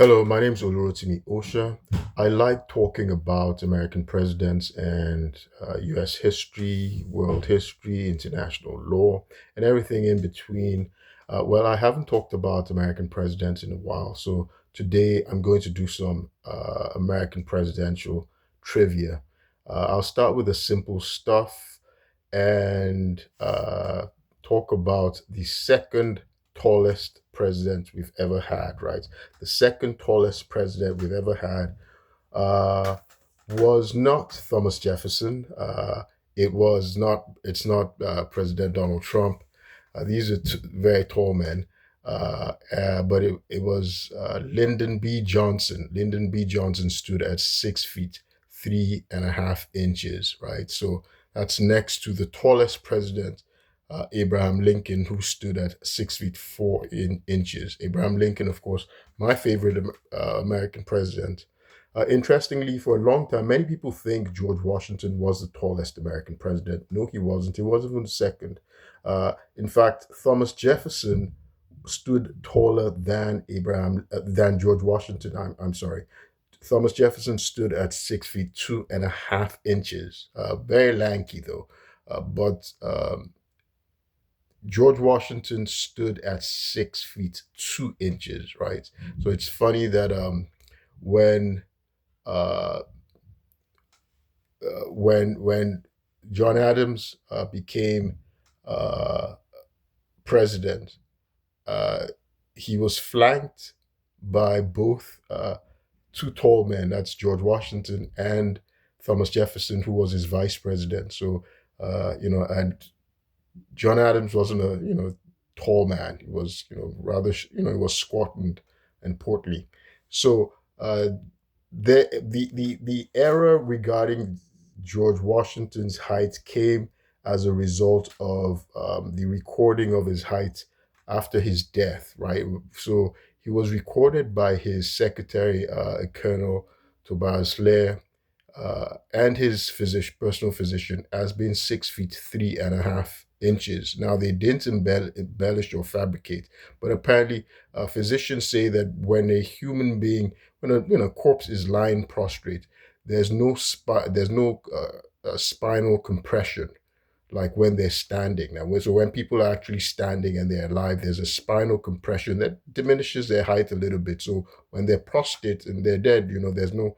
Hello, my name is Osha. I like talking about American presidents and US history, world history, international law, and everything in between. Well, I haven't talked about American presidents in a while, so today I'm going to do some American presidential trivia. I'll start with the simple stuff and talk about the second tallest president we've ever had, right? The second tallest president we've ever had uh, was not Thomas Jefferson. It's not President Donald Trump. These are very tall men. But it was Lyndon B. Johnson. Lyndon B. Johnson stood at 6 feet 3.5 inches, right? So that's next to the tallest president, Abraham Lincoln, who stood at 6 feet 4 inches. Abraham Lincoln, of course, my favorite American president. Interestingly, for a long time, many people think George Washington was the tallest American president. No, he wasn't. He wasn't even the second. In fact, Thomas Jefferson stood taller than George Washington. I'm sorry. Thomas Jefferson stood at 6 feet 2.5 inches. Very lanky though. But George Washington stood at 6 feet 2 inches. Right. So it's funny that when uh, when John Adams became uh, president, uh, he was flanked by both two tall men. That's George Washington and Thomas Jefferson, who was his vice president. So and John Adams wasn't a tall man. He was rather he was squat and portly. So the era regarding George Washington's height came as a result of the recording of his height after his death, right? So he was recorded by his secretary, Colonel Tobias Lair, and his personal physician, as being 6 feet 3.5 inches. Now they didn't embellish or fabricate, but apparently physicians say that when a human being, when a corpse is lying prostrate, there's no spinal compression like when they're standing. Now, so when people are actually standing and they're alive, there's a spinal compression that diminishes their height a little bit. So when they're prostrate and they're dead, there's no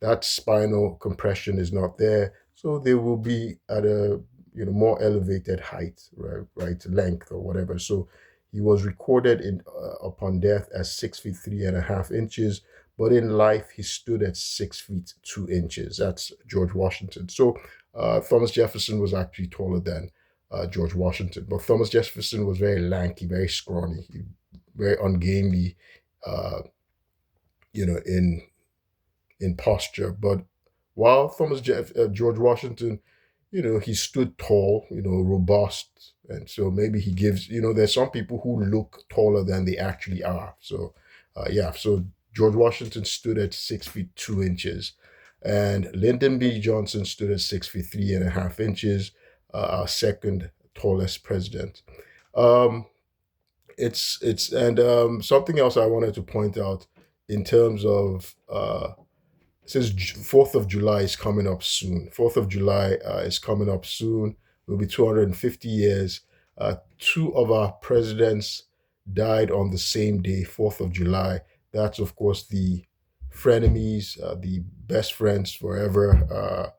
that spinal compression is not there. So they will be at a more elevated height, right, length or whatever. So he was recorded in upon death as 6 feet 3.5 inches, but in life he stood at 6 feet 2 inches. That's George Washington. So Thomas Jefferson was actually taller than George Washington, but Thomas Jefferson was very lanky, very scrawny, very ungainly, uh, in posture. But while George Washington, he stood tall, robust, and so maybe he gives, there's some people who look taller than they actually are. So, yeah, so George Washington stood at 6 feet 2 inches, and Lyndon B. Johnson stood at 6 feet 3.5 inches, our second tallest president. Um, it's and Something else I wanted to point out in terms of since 4th of July is coming up soon. 4th of July is coming up soon. It'll be 250 years. Two of our presidents died on the same day, 4th of July. That's, of course, the frenemies, the best friends forever.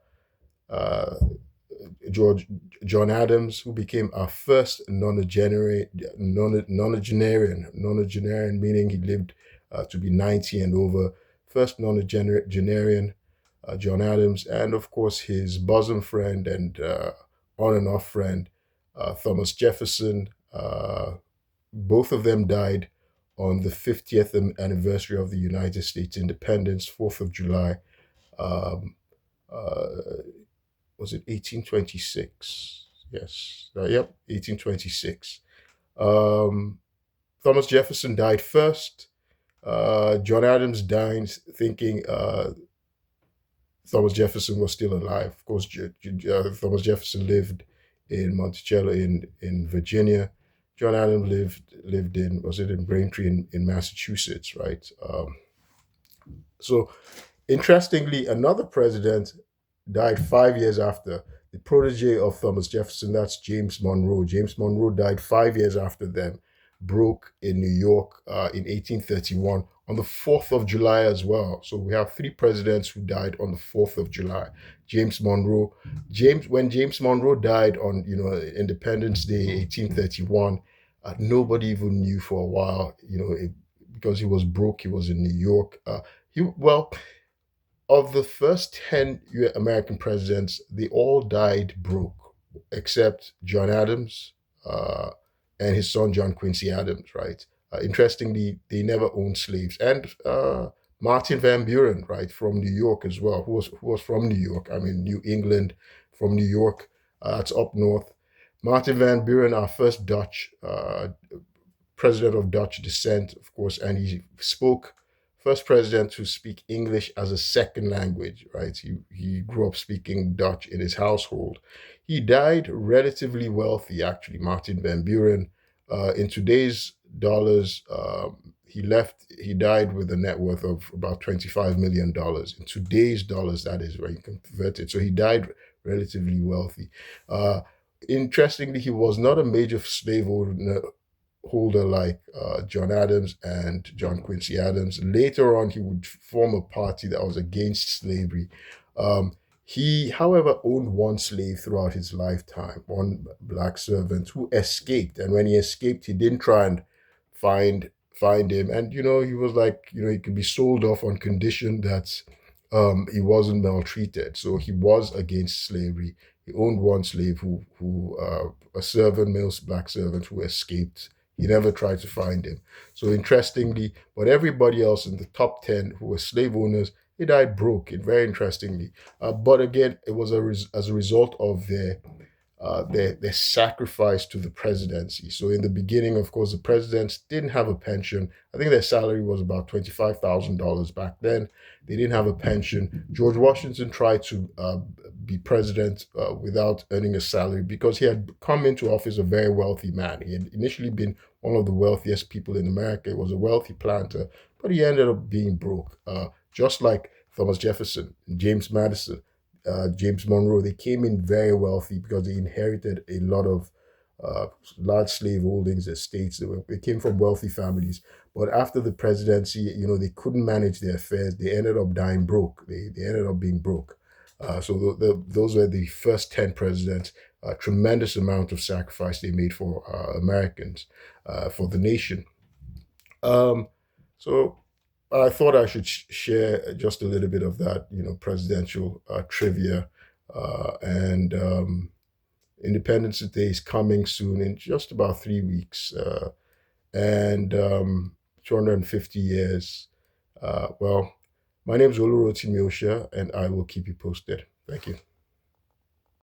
George John Adams, who became our first nonagenarian, meaning he lived to be 90 and over. First nonagenarian, John Adams, and of course his bosom friend and on and off friend, Thomas Jefferson. Both of them died on the 50th anniversary of the United States independence, 4th of July. Um, uh, was it 1826? Yes. Yep, 1826. Um, Thomas Jefferson died first. John Adams died thinking Thomas Jefferson was still alive. Of course, Thomas Jefferson lived in Monticello in Virginia. John Adams lived in, was it in Braintree in Massachusetts, right? So interestingly, another president died 5 years after the protege of Thomas Jefferson. That's James Monroe. James Monroe died 5 years after them, broke in New York in 1831 on the 4th of July as well. So we have three presidents who died on the 4th of July. James Monroe, when James Monroe died on Independence Day 1831, nobody even knew for a while, because he was broke. He was in New York. Well, of the first 10 American presidents, they all died broke, except John Adams uh, and his son, John Quincy Adams, right? Interestingly, they never owned slaves. And Martin Van Buren, right, from New York as well, who was from New York, I mean, New England, from New York, that's up north. Martin Van Buren, our first Dutch president of Dutch descent, of course, and he spoke first president to speak English as a second language, right? He grew up speaking Dutch in his household. He died relatively wealthy, actually, Martin Van Buren. In today's dollars, he died with a net worth of about $25 million. In today's dollars, that is where you can convert it. So he died relatively wealthy. Uh, Interestingly, he was not a major holder like John Adams and John Quincy Adams. Later on, he would form a party that was against slavery. Um, he, however, owned one slave throughout his lifetime, one black servant who escaped. And when he escaped, he didn't try and find him. And he was like, he could be sold off on condition that he wasn't maltreated. So he was against slavery. He owned one slave a servant, male black servant who escaped. He never tried to find him. So interestingly, but everybody else in the top 10 who were slave owners, they died broke. It very interestingly. But again, it was as a result of their sacrifice to the presidency. So in the beginning, of course, the presidents didn't have a pension. I think their salary was about $25,000 back then. They didn't have a pension. George Washington tried to be president without earning a salary because he had come into office a very wealthy man. He had initially been one of the wealthiest people in America. He was a wealthy planter, but he ended up being broke, just like Thomas Jefferson, James Madison, James Monroe. They came in very wealthy because they inherited a lot of uh, large slave holdings, estates. They came from wealthy families. But after the presidency, they couldn't manage their affairs. They ended up dying broke. They ended up being broke. So those were the first 10 presidents. A tremendous amount of sacrifice they made for Americans, for the nation. Um, so I thought I should share just a little bit of that, presidential trivia. And Independence Day is coming soon in just about 3 weeks. And 250 years. Well, my name is Olurotimi Osha, and I will keep you posted. Thank you.